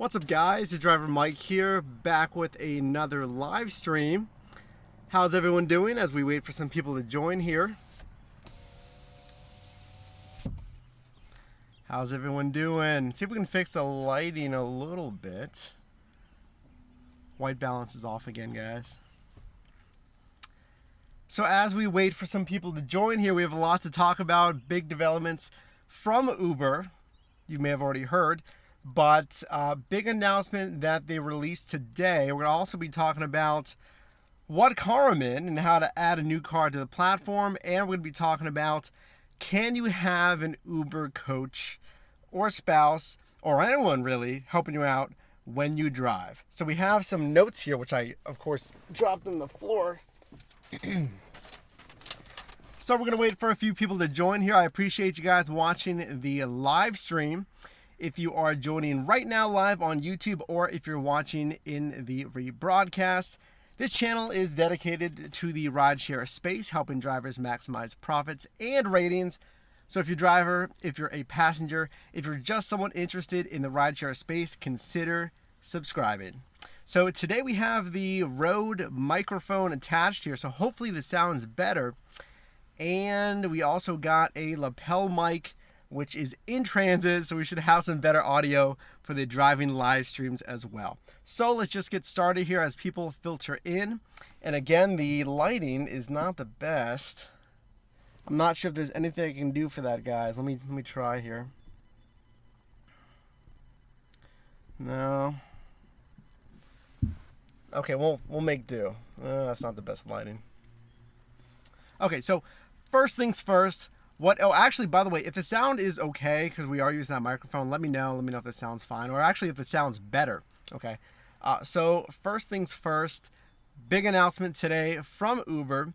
What's up, guys? It's driver Mike here, back with another live stream. How's everyone doing as we wait for some people to join here? How's everyone doing? See if we can fix the lighting a little bit. White balance is off again, guys. So as we wait for some people to join here, we have a lot to talk about. Big developments from Uber, you may have already heard. But big announcement that they released today. We're going to also be talking about what car I'm in and how to add a new car to the platform. And we're going to be talking about, can you have an Uber coach or spouse or anyone really helping you out when you drive? So we have some notes here, which I, of course, dropped on the floor. So we're going to wait for a few people to join here. I appreciate you guys watching the live stream. If you are joining right now live on YouTube, or if you're watching in the rebroadcast, this channel is dedicated to the rideshare space, helping drivers maximize profits and ratings. So if you're a driver, if you're a passenger, if you're just someone interested in the rideshare space, consider subscribing. So today we have the Rode microphone attached here, so hopefully the sound's better. And we also got a lapel mic, which is in transit, so we should have some better audio for the driving live streams as well. So let's just get started here as people filter in. And again, the lighting is not the best. I'm not sure if there's anything I can do for that, guys. Let me try here. No. Okay, we'll make do. That's not the best lighting. Okay, so first things first. Oh, actually, by the way, if the sound is okay, because we are using that microphone, let me know. Let me know if the sound's fine, or actually if it sounds better. Okay. So first things first, big announcement today from Uber.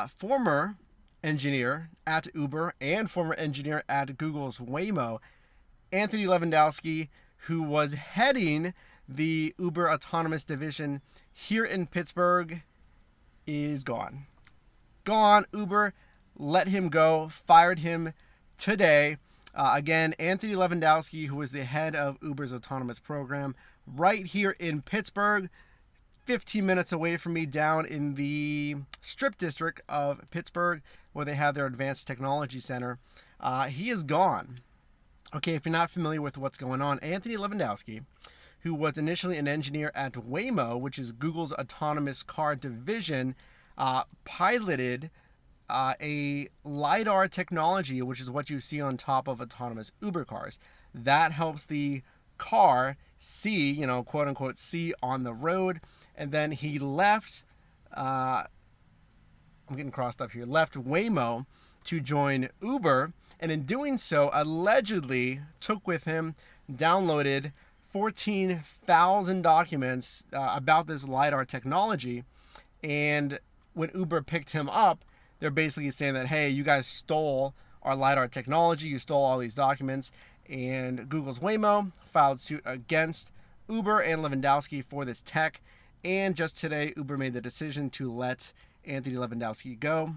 Former engineer at Uber and former engineer at Google's Waymo, Anthony Lewandowski, who was heading the Uber autonomous division here in Pittsburgh, is gone. Gone. Uber let him go, fired him today. Again, Anthony Lewandowski, who was the head of Uber's autonomous program right here in Pittsburgh, 15 minutes away from me, down in the Strip District of Pittsburgh, where they have their Advanced Technology Center. He is gone. Okay, if you're not familiar with what's going on, Anthony Lewandowski, who was initially an engineer at Waymo, which is Google's autonomous car division, piloted a LiDAR technology, which is what you see on top of autonomous Uber cars. That helps the car see, quote unquote, see on the road. And then he left, I'm getting crossed up here, left Waymo to join Uber. And in doing so, allegedly took with him, downloaded 14,000 documents about this LiDAR technology. And when Uber picked him up, they're basically saying that, hey, you guys stole our LiDAR technology, you stole all these documents, and Google's Waymo filed suit against Uber and Lewandowski for this tech. And just today, Uber made the decision to let Anthony Lewandowski go.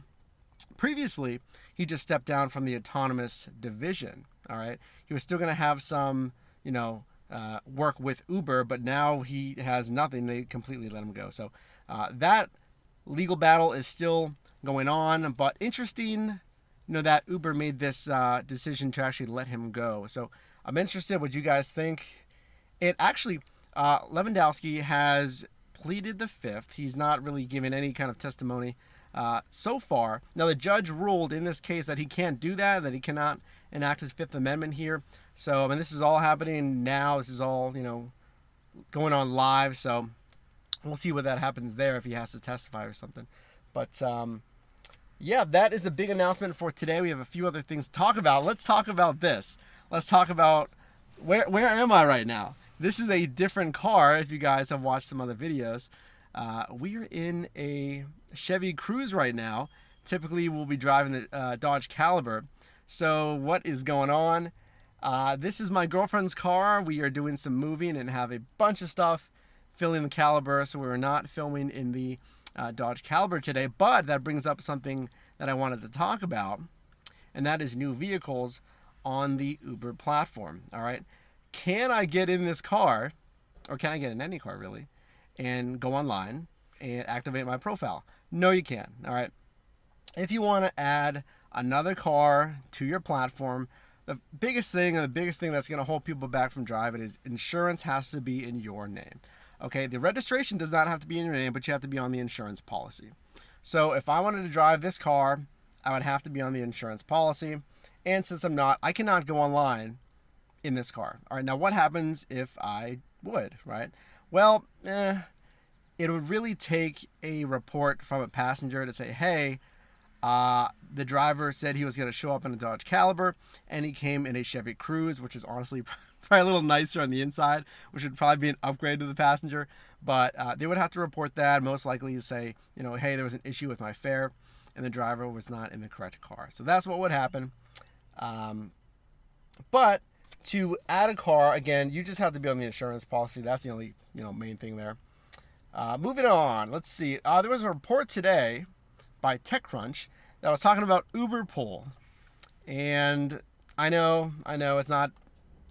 Previously, he just stepped down from the autonomous division, all right? He was still going to have some, work with Uber, but now he has nothing. They completely let him go. So that legal battle is still going on, but interesting, that Uber made this decision to actually let him go. So I'm interested what you guys think. And actually, Lewandowski has pleaded the fifth. He's not really given any kind of testimony so far. Now, the judge ruled in this case that he can't do that he cannot enact his Fifth Amendment here. So, this is all happening now. This is all, going on live. So we'll see what that happens there if he has to testify or something. But yeah, that is a big announcement for today. We have a few other things to talk about. Let's talk about this. Let's talk about where am I right now? This is a different car. If you guys have watched some other videos, we are in a Chevy Cruze right now. Typically, we'll be driving the Dodge Caliber. So what is going on? This is my girlfriend's car. We are doing some moving and have a bunch of stuff filling the Caliber. So we're not filming in the Dodge Caliber today, but that brings up something that I wanted to talk about, and that is new vehicles on the Uber platform. All right, can I get in this car or can I get in any car really, and go online and activate my profile? No, you can't. All right. If you want to add another car to your platform, the biggest thing that's going to hold people back from driving is insurance has to be in your name. Okay, the registration does not have to be in your name, but you have to be on the insurance policy. So if I wanted to drive this car, I would have to be on the insurance policy. And since I'm not, I cannot go online in this car. All right, now what happens if I would, right? Well, it would really take a report from a passenger to say, hey, the driver said he was going to show up in a Dodge Caliber, and he came in a Chevy Cruze, which is honestly probably a little nicer on the inside, which would probably be an upgrade to the passenger. But they would have to report that, most likely say, hey, there was an issue with my fare, and the driver was not in the correct car. So that's what would happen. But to add a car, again, you just have to be on the insurance policy. That's the only main thing there. Moving on, let's see. There was a report today by TechCrunch that was talking about Uber Pool. And I know it's not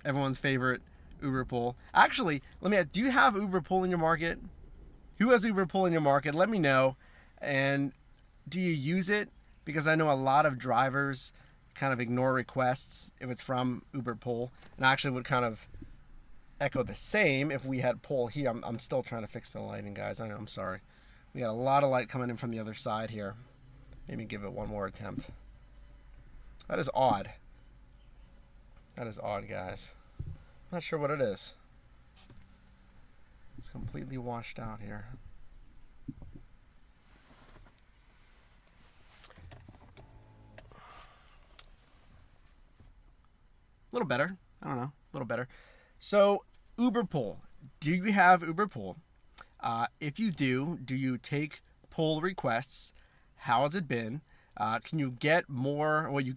everyone's favorite Uber Pool. Actually, let me ask, do you have Uber Pool in your market? Who has Uber Pool in your market? Let me know. And do you use it? Because I know a lot of drivers kind of ignore requests if it's from Uber Pool. And I actually would kind of echo the same if we had Pool here. I'm still trying to fix the lighting, guys. I know, I'm sorry. We got a lot of light coming in from the other side here. Maybe give it one more attempt. That is odd. That is odd, guys. I'm not sure what it is. It's completely washed out here. A little better. I don't know. A little better. So, Uber Pool. Do you have Uber Pool? If you do you take pull requests? How has it been? Can you get more? Well, you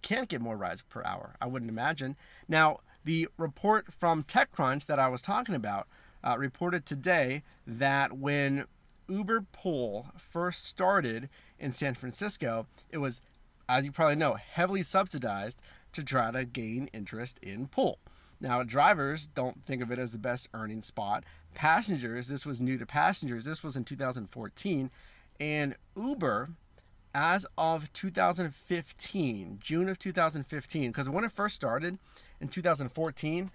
can't get more rides per hour, I wouldn't imagine. Now, the report from TechCrunch that I was talking about reported today that when Uber Pool first started in San Francisco, it was, as you probably know, heavily subsidized to try to gain interest in Pool. Now, drivers don't think of it as the best earning spot. Passengers, this was new to passengers. This was in 2014. And Uber, as of 2015, June of 2015, because when it first started in 2014,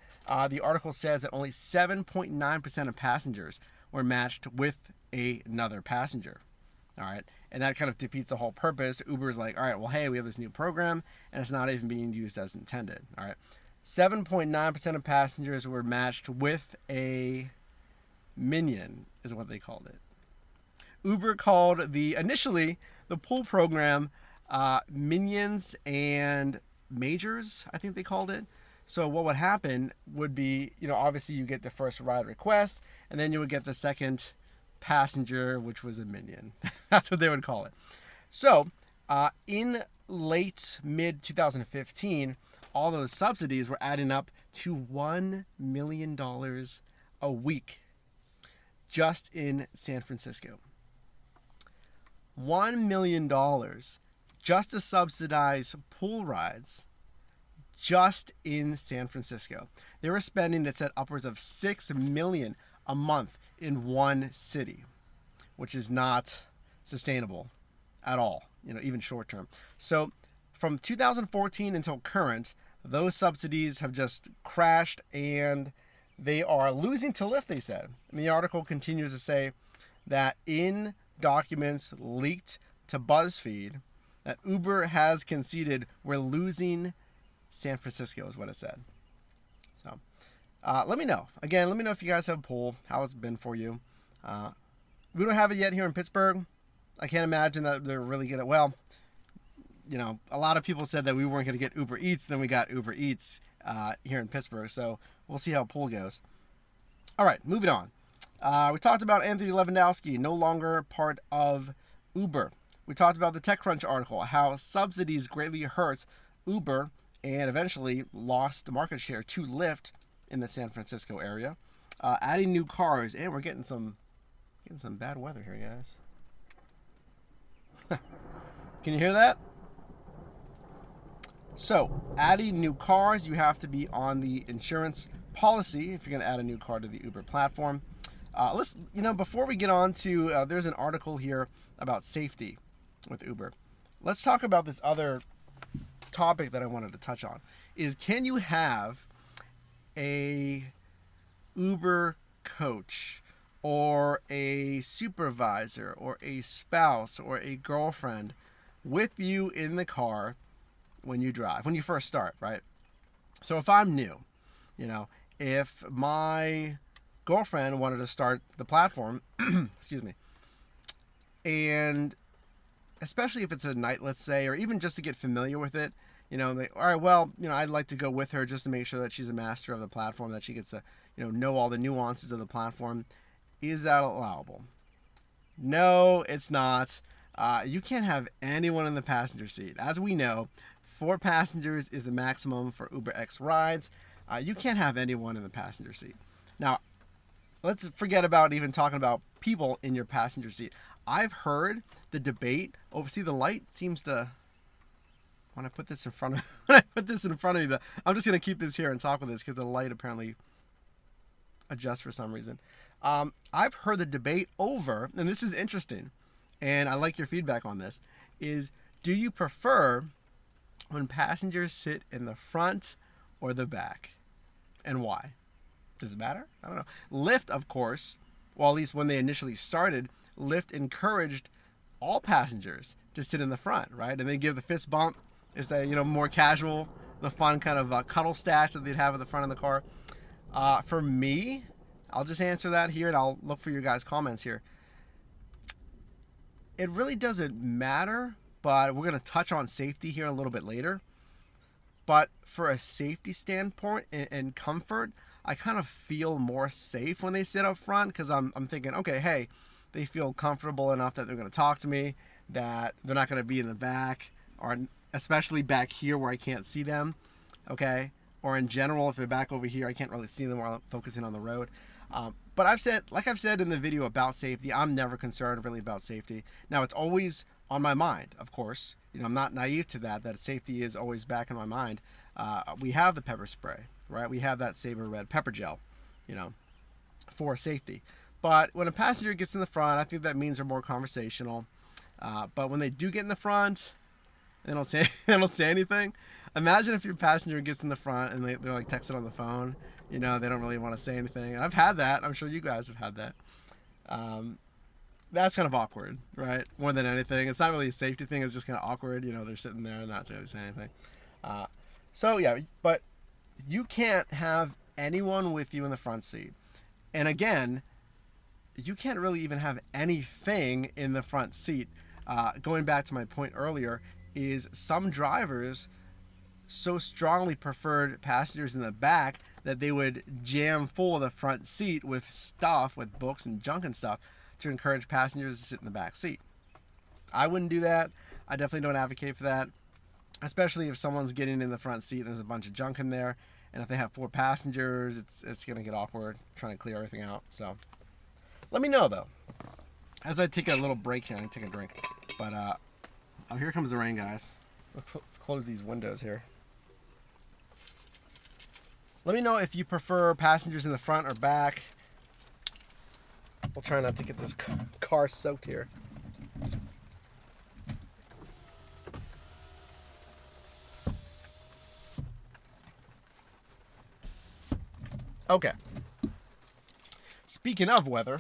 the article says that only 7.9% of passengers were matched with another passenger. All right. And that kind of defeats the whole purpose. Uber's like, all right, well, hey, we have this new program, and it's not even being used as intended. All right. 7.9% of passengers were matched with a minion, is what they called it. Uber called initially the pool program minions and majors, I think they called it. So what would happen would be, obviously you get the first ride request, and then you would get the second passenger, which was a minion. That's what they would call it. So in mid 2015, all those subsidies were adding up to $1 million a week just in San Francisco. $1 million just to subsidize pool rides just in San Francisco. They were spending, it said, upwards of $6 million a month in one city, which is not sustainable at all, even short term. So from 2014 until current, those subsidies have just crashed and they are losing to Lyft, they said. And the article continues to say that in documents leaked to BuzzFeed, that Uber has conceded we're losing San Francisco, is what it said. So let me know. Again, let me know if you guys have a pool, how it's been for you. We don't have it yet here in Pittsburgh. I can't imagine that they're really good at, well, a lot of people said that we weren't going to get Uber Eats, then we got Uber Eats here in Pittsburgh. So we'll see how pool goes. All right, moving on. We talked about Anthony Lewandowski, no longer part of Uber. We talked about the TechCrunch article, how subsidies greatly hurt Uber and eventually lost market share to Lyft in the San Francisco area. Adding new cars, and we're getting some bad weather here, guys. Can you hear that? So, adding new cars, you have to be on the insurance policy if you're going to add a new car to the Uber platform. Before we get on to, there's an article here about safety with Uber. Let's talk about this other topic that I wanted to touch on, is can you have a Uber coach or a supervisor or a spouse or a girlfriend with you in the car when you drive, when you first start, right? So if I'm new, if my girlfriend wanted to start the platform, excuse me, and especially if it's a night, let's say, or even just to get familiar with it, all right, well, I'd like to go with her just to make sure that she's a master of the platform, that she gets to, know all the nuances of the platform. Is that allowable? No, it's not. You can't have anyone in the passenger seat. As we know, 4 passengers is the maximum for UberX rides. You can't have anyone in the passenger seat. Now, let's forget about even talking about people in your passenger seat. I've heard the debate. Oh, see, the light seems to. When I put this in front of me, I'm just gonna keep this here and talk with this because the light apparently adjusts for some reason. I've heard the debate over, and this is interesting, and I like your feedback on this. Is do you prefer when passengers sit in the front or the back, and why? Does it matter? I don't know. Lyft, of course, well, at least when they initially started, Lyft encouraged all passengers to sit in the front, right? And they give the fist bump. It's a more casual, the fun kind of cuddle stash that they'd have at the front of the car. For me, I'll just answer that here, and I'll look for your guys' comments here. It really doesn't matter, but we're going to touch on safety here a little bit later. But for a safety standpoint and comfort, I kind of feel more safe when they sit up front because I'm thinking, okay, hey, they feel comfortable enough that they're going to talk to me, that they're not going to be in the back, or especially back here where I can't see them, okay? Or in general, if they're back over here, I can't really see them while I'm focusing on the road. But I've said in the video about safety, I'm never concerned really about safety. Now, it's always on my mind, of course. I'm not naive to that safety is always back in my mind. We have the pepper spray, right? We have that Saber Red pepper gel, for safety. But when a passenger gets in the front, I think that means they're more conversational. But when they do get in the front, they don't say anything. Imagine if your passenger gets in the front and they're like texting on the phone. They don't really want to say anything. And I've had that. I'm sure you guys have had that. That's kind of awkward, right? More than anything. It's not really a safety thing. It's just kind of awkward. They're sitting there and not really saying anything. So yeah, but you can't have anyone with you in the front seat. And again, you can't really even have anything in the front seat. Going back to my point earlier, is some drivers so strongly preferred passengers in the back that they would jam full of the front seat with stuff, with books and junk and stuff, to encourage passengers to sit in the back seat. I wouldn't do that. I definitely don't advocate for that, especially if someone's getting in the front seat and there's a bunch of junk in there, and if they have 4 passengers, it's going to get awkward trying to clear everything out. So let me know, though. As I take a little break here, I can take a drink. But, oh, here comes the rain, guys. Let's close these windows here. Let me know if you prefer passengers in the front or back. We'll try not to get this car soaked here. Okay. Speaking of weather,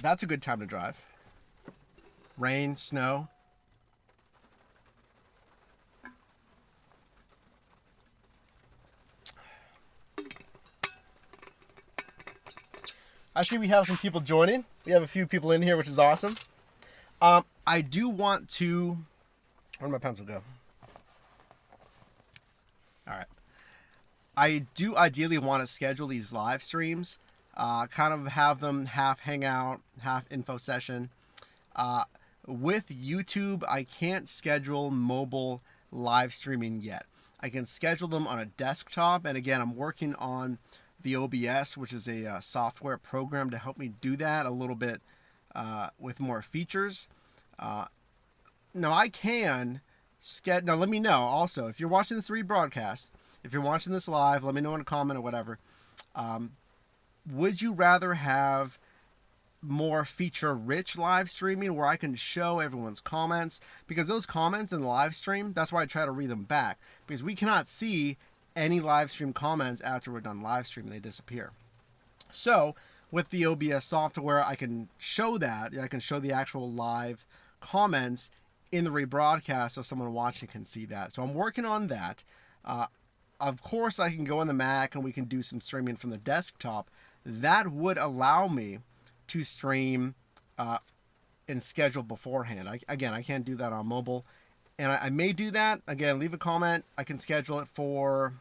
that's a good time to drive. Rain, snow. I see we have some people joining. We have a few people in here, which is awesome. I do want to... Where'd my pencil go? All right. I do ideally want to schedule these live streams, kind of have them half hangout, half info session. With YouTube, I can't schedule mobile live streaming yet. I can schedule them on a desktop, and again, I'm working on the OBS, which is a software program to help me do that a little bit with more features. Now I can schedule. Now let me know also if you're watching this rebroadcast. if you're watching this live, let me know in a comment or whatever. Would you rather have more feature-rich live streaming where I can show everyone's comments? Because those comments in the live stream, that's why I try to read them back, because we cannot see any live stream comments after we're done live streaming. They disappear. So with the OBS software, I can show that. I can show the actual live comments in the rebroadcast so someone watching can see that. So I'm working on that. Of course, I can go on the Mac and we can do some streaming from the desktop. That would allow me to stream and schedule beforehand. Again, I can't do that on mobile. And I may do that. Again, leave a comment. I can schedule it for,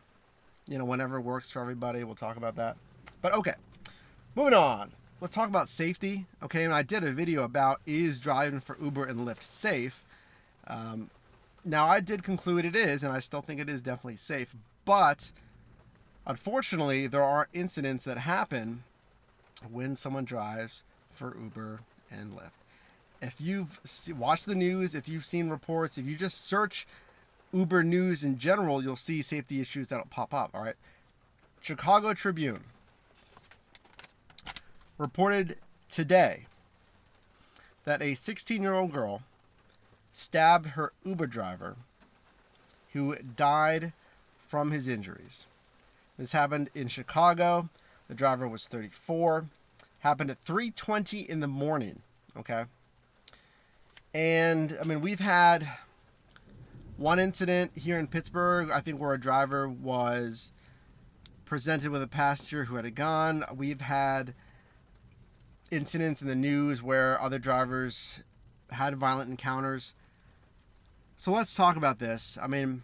whenever works for everybody. We'll talk about that. But okay, moving on. Let's talk about safety. Okay, and I did a video about, is driving for Uber and Lyft safe? Now, I did conclude it is, and I still think it is definitely safe. But unfortunately, there are incidents that happen when someone drives for Uber and Lyft. If you've watched the news, if you've seen reports, if you just search Uber news in general, you'll see safety issues that'll pop up. All right. Chicago Tribune reported today that a 16-year-old girl stabbed her Uber driver who died from his injuries. This happened in Chicago. The driver was 34. Happened at 3:20 in the morning. Okay. And I mean, we've had one incident here in Pittsburgh, I think, where a driver was presented with a passenger who had a gun. We've had incidents in the news where other drivers had violent encounters. So let's talk about this. I mean,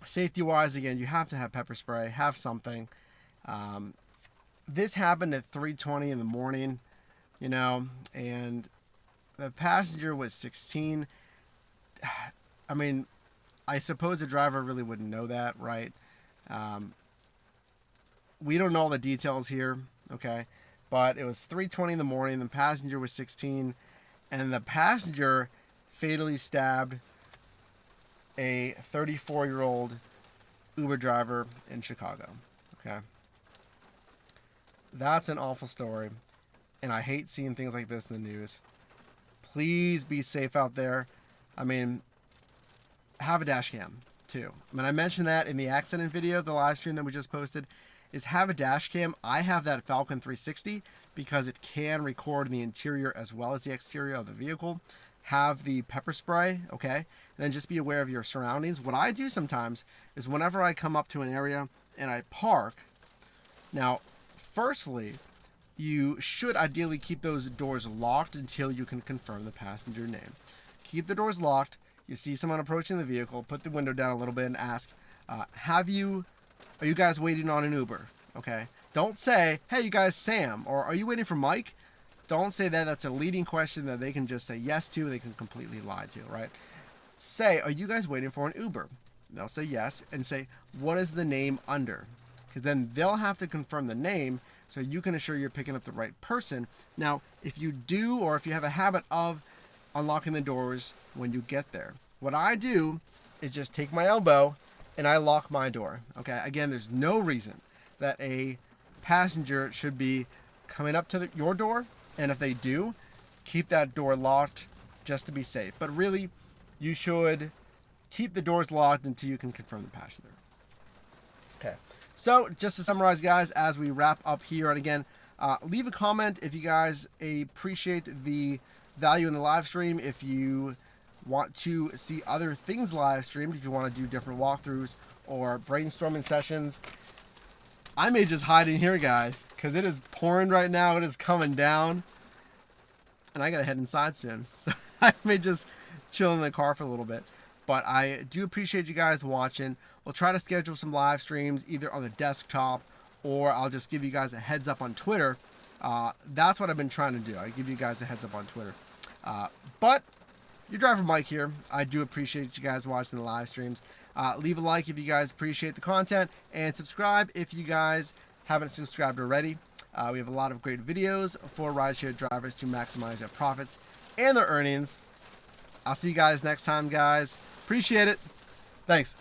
safety-wise, again, you have to have pepper spray, have something. This happened at 3:20 in the morning, and the passenger was 16. I mean, I suppose the driver really wouldn't know that, right? We don't know all the details here, okay? But it was 3:20 in the morning. The passenger was 16, and the passenger fatally stabbed a 34-year-old Uber driver in Chicago, okay? That's an awful story, and I hate seeing things like this in the news. Please be safe out there. I mean, have a dash cam too. I mean, I mentioned that in the accident video, the live stream that we just posted, is have a dash cam. I have that Falcon 360 because it can record the interior as well as the exterior of the vehicle. Have the pepper spray, okay? And then just be aware of your surroundings. What I do sometimes is whenever I come up to an area and I park, now, firstly, you should ideally keep those doors locked until you can confirm the passenger name. Keep the doors locked. You see someone approaching the vehicle, put the window down a little bit and ask, are you guys waiting on an Uber? Okay. Don't say, hey, you guys, Sam, or are you waiting for Mike? Don't say that. That's a leading question that they can just say yes to. They can completely lie to, right? Say, are you guys waiting for an Uber? They'll say yes, and say, what is the name under? Because then they'll have to confirm the name so you can assure you're picking up the right person. Now, if you do, or if you have a habit of unlocking the doors when you get there, what I do is just take my elbow and I lock my door. Okay, again, there's no reason that a passenger should be coming up to your door, and if they do, keep that door locked just to be safe. But really, you should keep the doors locked until you can confirm the passenger. Okay, so just to summarize, guys, as we wrap up here, and again, leave a comment if you guys appreciate the value in the live stream, if you want to see other things live streamed, if you want to do different walkthroughs or brainstorming sessions. I may just hide in here, guys, because it is pouring right now. It is coming down, and I gotta head inside soon, so I may just chill in the car for a little bit. But I do appreciate you guys watching. We'll try to schedule some live streams either on the desktop, or I'll just give you guys a heads up on Twitter. That's what I've been trying to do. I give you guys a heads up on Twitter. But your driver Mike here. I do appreciate you guys watching the live streams. Leave a like if you guys appreciate the content, and subscribe if you guys haven't subscribed already. We have a lot of great videos for rideshare drivers to maximize their profits and their earnings. I'll see you guys next time, guys. Appreciate it. Thanks.